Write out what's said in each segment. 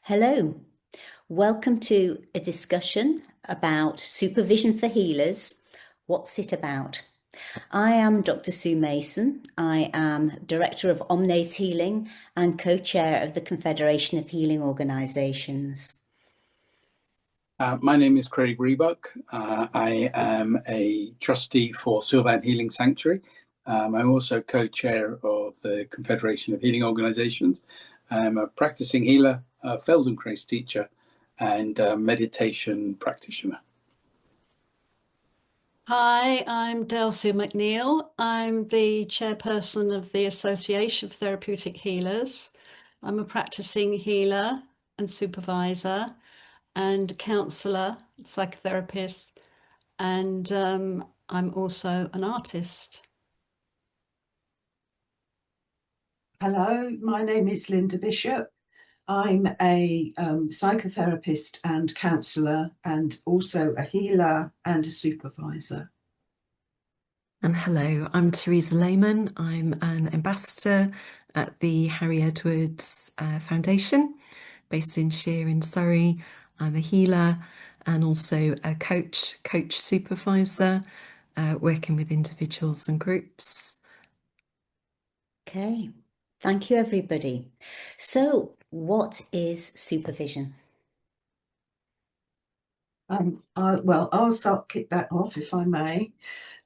Hello, welcome to a discussion about supervision for healers. What's it about? I am Dr. Sue Mason. I am Director of Omnes Healing and co-chair of the Confederation of Healing Organisations. My name is Craig Rebuck. I am a trustee for Sylvan Healing Sanctuary. I'm also co-chair of the Confederation of Healing Organisations. I'm a practicing healer, a Feldenkrais teacher, and a meditation practitioner. Hi, I'm Delcia McNeil. I'm the chairperson of the Association of Therapeutic Healers. I'm a practicing healer and supervisor and counsellor, psychotherapist, and I'm also an artist. Hello, my name is Linda Bishop. I'm a psychotherapist and counsellor and also a healer and a supervisor. And hello, I'm Teresa Lehman. I'm an ambassador at the Harry Edwards Foundation based in Sheer in Surrey. I'm a healer and also a coach supervisor, working with individuals and groups. Okay, thank you everybody. So what is supervision? I'll kick that off if I may.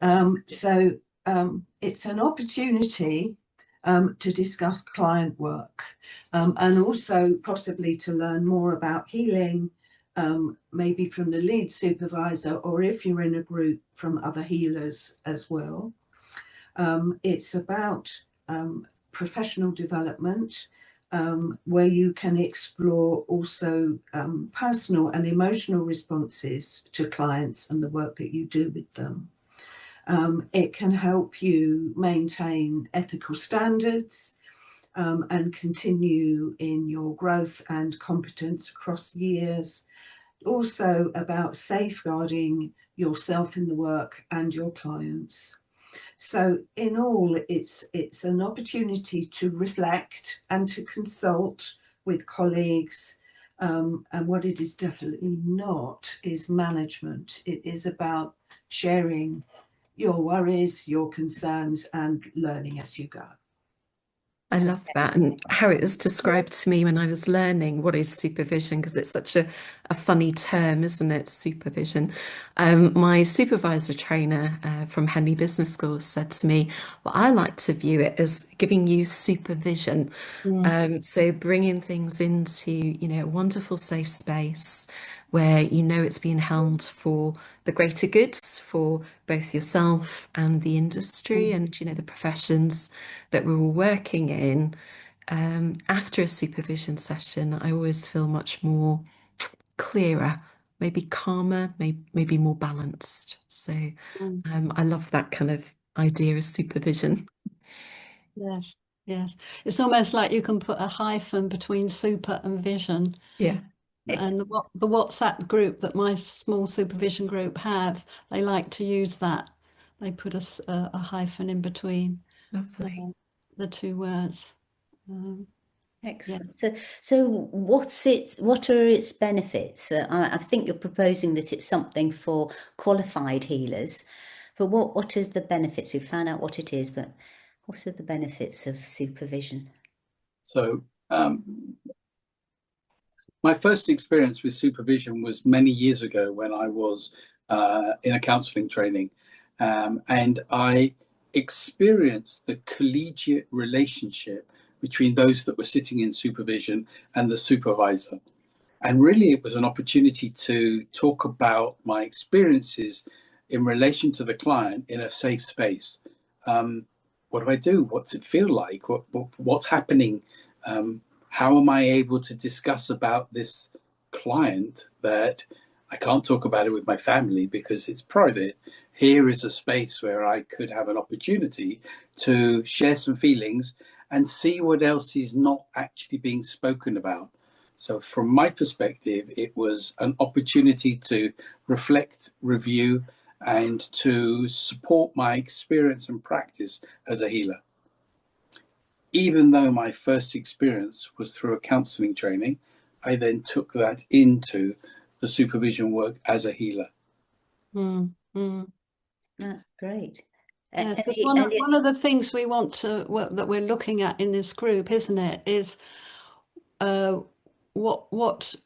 It's an opportunity to discuss client work and also possibly to learn more about healing, maybe from the lead supervisor, or if you're in a group, from other healers as well. It's about professional development, where you can explore also personal and emotional responses to clients and the work that you do with them. It can help you maintain ethical standards and continue in your growth and competence across years. Also about safeguarding yourself in the work and your clients. So in all, it's an opportunity to reflect and to consult with colleagues. And what it is definitely not is management. It is about sharing your worries, your concerns, and learning as you go. I love that, and how it was described to me when I was learning what is supervision, because it's such a funny term, isn't it? Supervision. My supervisor trainer from Henley Business School said to me, well, I like to view it as giving you supervision. So bringing things into, a wonderful safe space where it's being held for the greater goods for both yourself and the industry and, the professions that we're all working in. After a supervision session, I always feel much more clearer, maybe calmer, maybe more balanced. So I love that kind of idea of supervision. Yes, yes. It's almost like you can put a hyphen between super and vision. Yeah. And the WhatsApp group that my small supervision group have, they like to use that. They put a hyphen in between the two words. Excellent. Yeah. So what are its benefits? I think you're proposing that it's something for qualified healers, but what are the benefits? We've found out what it is, but what are the benefits of supervision? So my first experience with supervision was many years ago when I was in a counselling training, and I experienced the collegiate relationship between those that were sitting in supervision and the supervisor. And really, it was an opportunity to talk about my experiences in relation to the client in a safe space. What do I do? What's it feel like? What's happening? How am I able to discuss about this client that I can't talk about it with my family because it's private? Here is a space where I could have an opportunity to share some feelings and see what else is not actually being spoken about. So from my perspective, it was an opportunity to reflect, review, and to support my experience and practice as a healer. Even though my first experience was through a counselling training, I then took that into the supervision work as a healer. Mm, mm. That's great. Yes, because Any, one of the things we want to, well, that we're looking at in this group, isn't it, is uh, what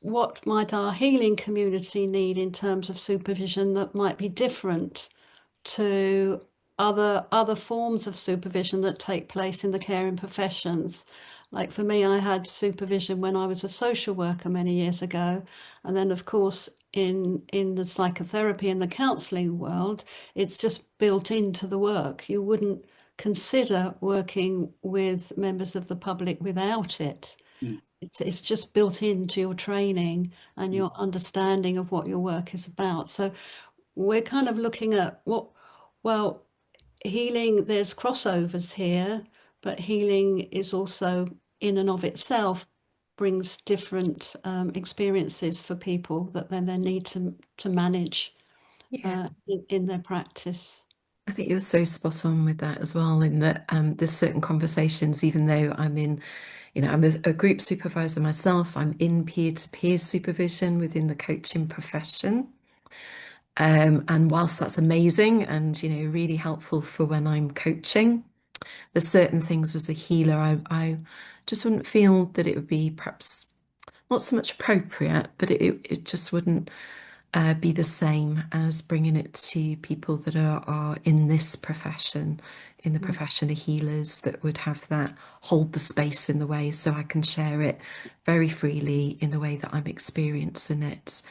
might our healing community need in terms of supervision that might be different to other forms of supervision that take place in the caring professions. Like for me, I had supervision when I was a social worker many years ago, and then of course in the psychotherapy and the counselling world, it's just built into the work. You wouldn't consider working with members of the public without it. Mm. It's just built into your training and Mm. your understanding of what your work is about. So we're kind of looking at well, healing, there's crossovers here, but healing is also in and of itself brings different experiences for people that then they need to manage Yeah. in their practice. I think you're so spot on with that as well, in that there's certain conversations, even though I'm in, I'm a group supervisor myself, I'm in peer-to-peer supervision within the coaching profession. And whilst that's amazing and, really helpful for when I'm coaching, there's certain things as a healer, I just wouldn't feel that it would be perhaps not so much appropriate, but it just wouldn't be the same as bringing it to people that are in this profession, in the profession of healers, that would have that hold the space in the way so I can share it very freely in the way that I'm experiencing it.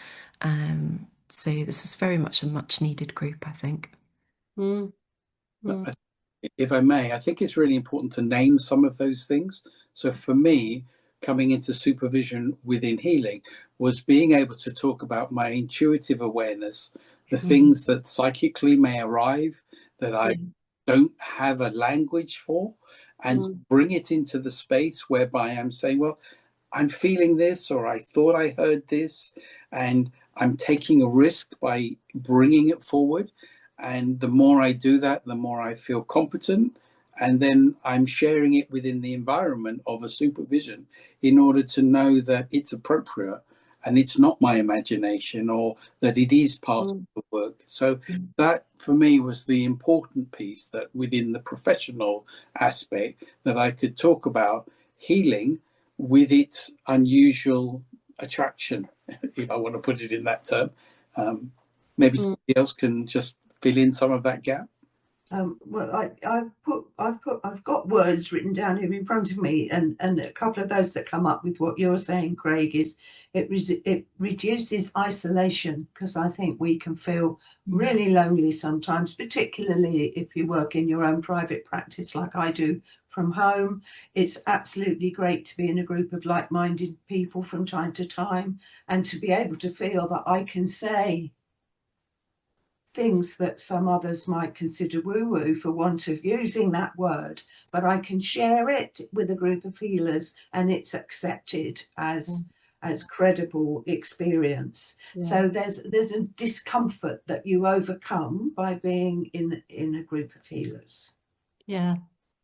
So this is very much a much needed group, I think. Mm, But mm, if I may, I think it's really important to name some of those things. So for me, coming into supervision within healing was being able to talk about my intuitive awareness, the things that psychically may arrive that I yeah, don't have a language for, and mm, bring it into the space whereby I'm saying, well, I'm feeling this, or I thought I heard this, and I'm taking a risk by bringing it forward. And the more I do that, the more I feel competent. And then I'm sharing it within the environment of a supervision in order to know that it's appropriate and it's not my imagination, or that it is part of mm, the work. So mm, that for me was the important piece, that within the professional aspect, that I could talk about healing with its unusual attraction, if I want to put it in that term. Maybe mm. somebody else can just fill in some of that gap. Well, I've got words written down here in front of me, and a couple of those that come up with what you're saying, Craig, is it reduces isolation, because I think we can feel really lonely sometimes, particularly if you work in your own private practice like I do from home. It's absolutely great to be in a group of like-minded people from time to time, and to be able to feel that I can say things that some others might consider woo-woo for want of using that word, but I can share it with a group of healers and it's accepted as credible experience. Yeah, So there's a discomfort that you overcome by being in a group of healers. yeah,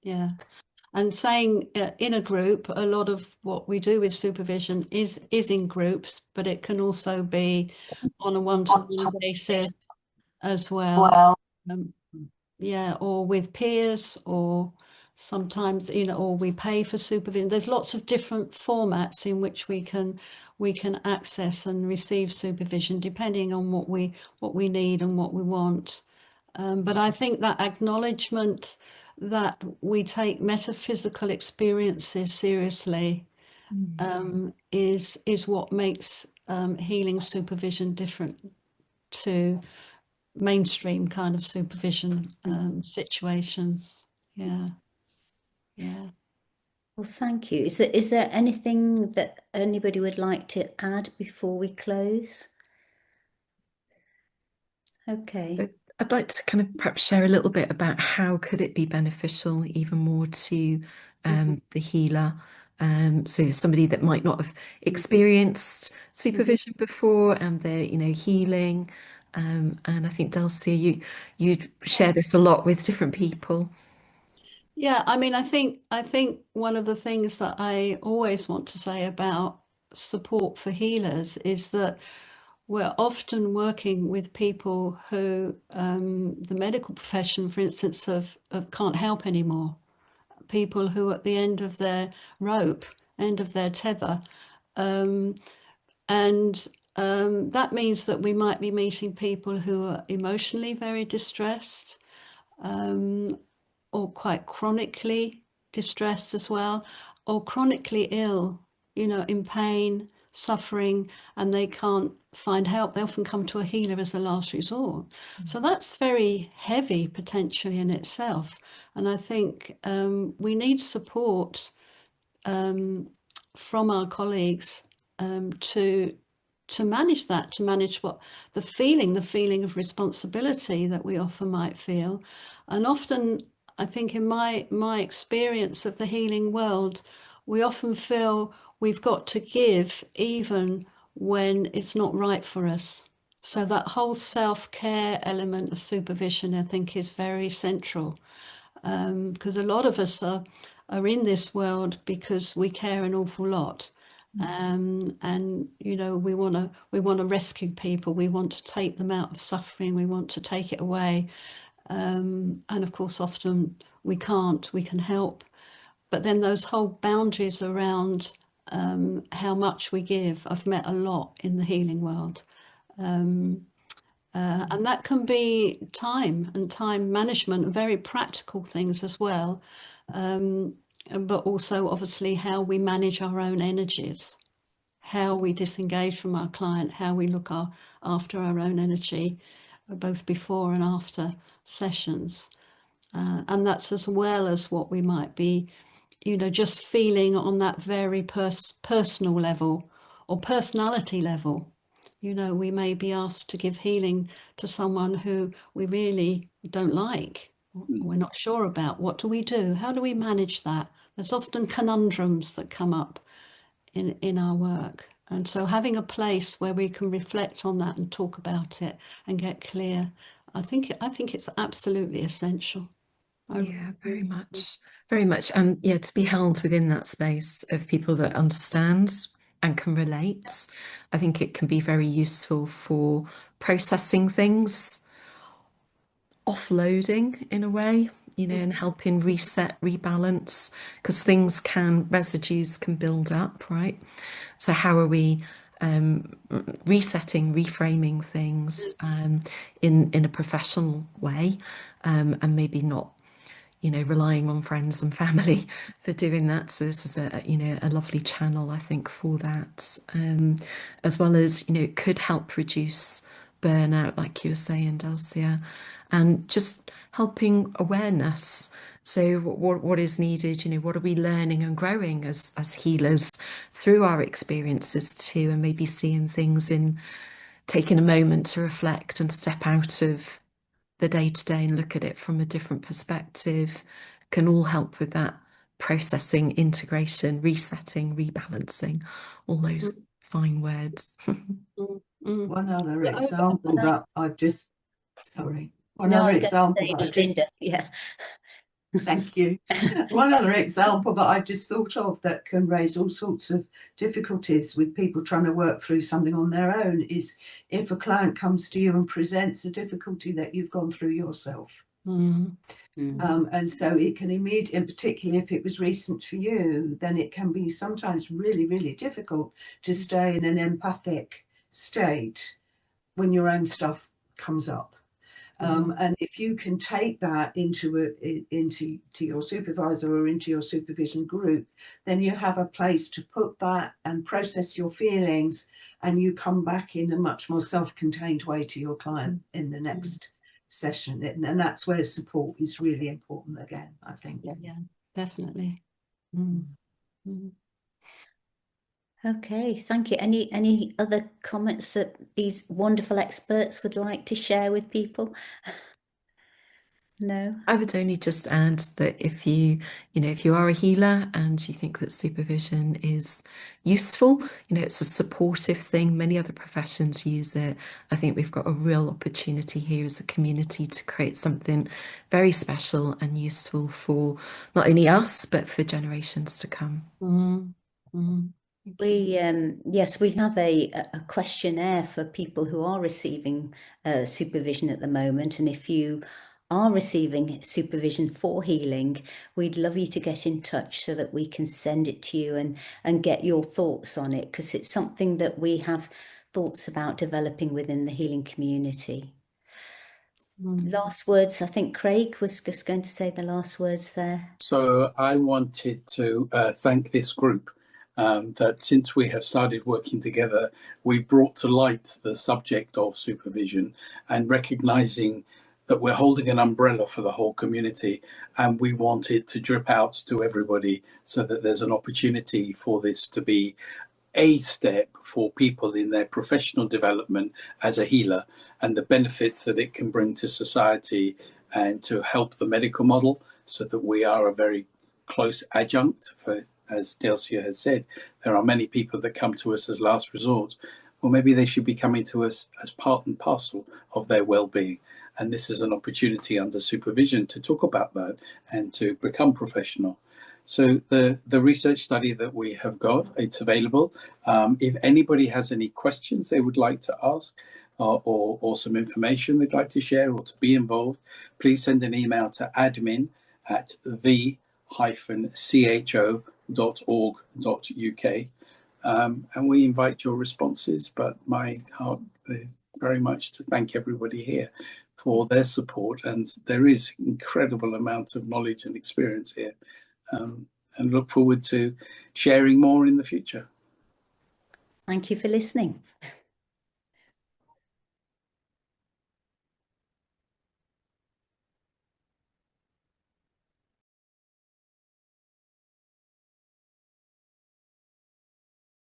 yeah. And saying in a group, a lot of what we do with supervision is in groups, but it can also be on a one-to-one basis as well. Um, yeah, or with peers, or sometimes, or we pay for supervision. There's lots of different formats in which we can access and receive supervision depending on what we need and what we want. But I think that acknowledgement that we take metaphysical experiences seriously is what makes healing supervision different to mainstream kind of supervision situations. Yeah, yeah. Well, thank you. Is there anything that anybody would like to add before we close? Okay. I'd like to kind of perhaps share a little bit about how could it be beneficial even more to the healer. So somebody that might not have experienced supervision before, and they're, healing. And I think Delcia, you share this a lot with different people. Yeah, I mean, I think one of the things that I always want to say about support for healers is that we're often working with people who the medical profession, for instance, can't help anymore. People who are at the end of their rope, end of their tether. That means that we might be meeting people who are emotionally very distressed, or quite chronically distressed as well, or chronically ill, in pain, suffering, and they can't find help. They often come to a healer as a last resort. So that's very heavy potentially in itself. And I think we need support from our colleagues to manage that, to manage what the feeling of responsibility that we often might feel. And often, I think in my experience of the healing world, we often feel we've got to give even when it's not right for us. So that whole self-care element of supervision, I think, is very central, because a lot of us are in this world because we care an awful lot. And we want to rescue people. We want to take them out of suffering. We want to take it away. And of course, often we can't. We can help, but then those whole boundaries around how much we give, I've met a lot in the healing world. And that can be time and time management, very practical things as well. But also, obviously, how we manage our own energies, how we disengage from our client, how we look after our own energy, both before and after sessions. And that's as well as what we might be, just feeling on that very personal level or personality level. We may be asked to give healing to someone who we really don't like, we're not sure about. What do we do? How do we manage that? There's often conundrums that come up in our work. And so having a place where we can reflect on that and talk about it and get clear, I think it's absolutely essential. Yeah, very much. Very much. And yeah, to be held within that space of people that understand and can relate, I think it can be very useful for processing things, offloading in a way, and helping reset, rebalance, because residues can build up, right? So how are we resetting, reframing things in a professional way, and maybe not, relying on friends and family for doing that. So this is a lovely channel, I think, for that, as well as, it could help reduce burnout, like you were saying, Delcia, and just helping awareness. So what is needed, what are we learning and growing as healers through our experiences too, and maybe seeing things taking a moment to reflect and step out of the day to day and look at it from a different perspective can all help with that processing, integration, resetting, rebalancing, all those fine words. One other example that I've just, sorry, one No, I other was going to example say, that I've just, Linda, yeah. thank you. One other example that I've just thought of that can raise all sorts of difficulties with people trying to work through something on their own is if a client comes to you and presents a difficulty that you've gone through yourself. And so it can immediately, and particularly if it was recent for you, then it can be sometimes really, really difficult to stay in an empathic state when your own stuff comes up. And if you can take that into your supervisor or into your supervision group, then you have a place to put that and process your feelings, and you come back in a much more self-contained way to your client in the next session. And that's where support is really important again, I think. Yeah, definitely. Okay, thank you. Any other comments that these wonderful experts would like to share with people? No. I would only just add that if you are a healer and you think that supervision is useful, it's a supportive thing. Many other professions use it. I think we've got a real opportunity here as a community to create something very special and useful for not only us, but for generations to come. Yes, we have a questionnaire for people who are receiving supervision at the moment. And if you are receiving supervision for healing, we'd love you to get in touch so that we can send it to you and get your thoughts on it, because it's something that we have thoughts about developing within the healing community. Last words, I think Craig was just going to say the last words there. So I wanted to thank this group that since we have started working together, we've brought to light the subject of supervision and recognizing that we're holding an umbrella for the whole community, and we want it to drip out to everybody so that there's an opportunity for this to be a step for people in their professional development as a healer, and the benefits that it can bring to society and to help the medical model, so that we are a very close adjunct for, as Delcia has said, there are many people that come to us as last resort. Well, maybe they should be coming to us as part and parcel of their well-being. And this is an opportunity under supervision to talk about that and to become professional. So the research study that we have got, it's available. If anybody has any questions they would like to ask, or some information they'd like to share or to be involved, please send an email to admin@the-cho.org.uk. And we invite your responses, but my heart is very much to thank everybody here for their support, and there is incredible amounts of knowledge and experience here, and look forward to sharing more in the future. Thank you for listening.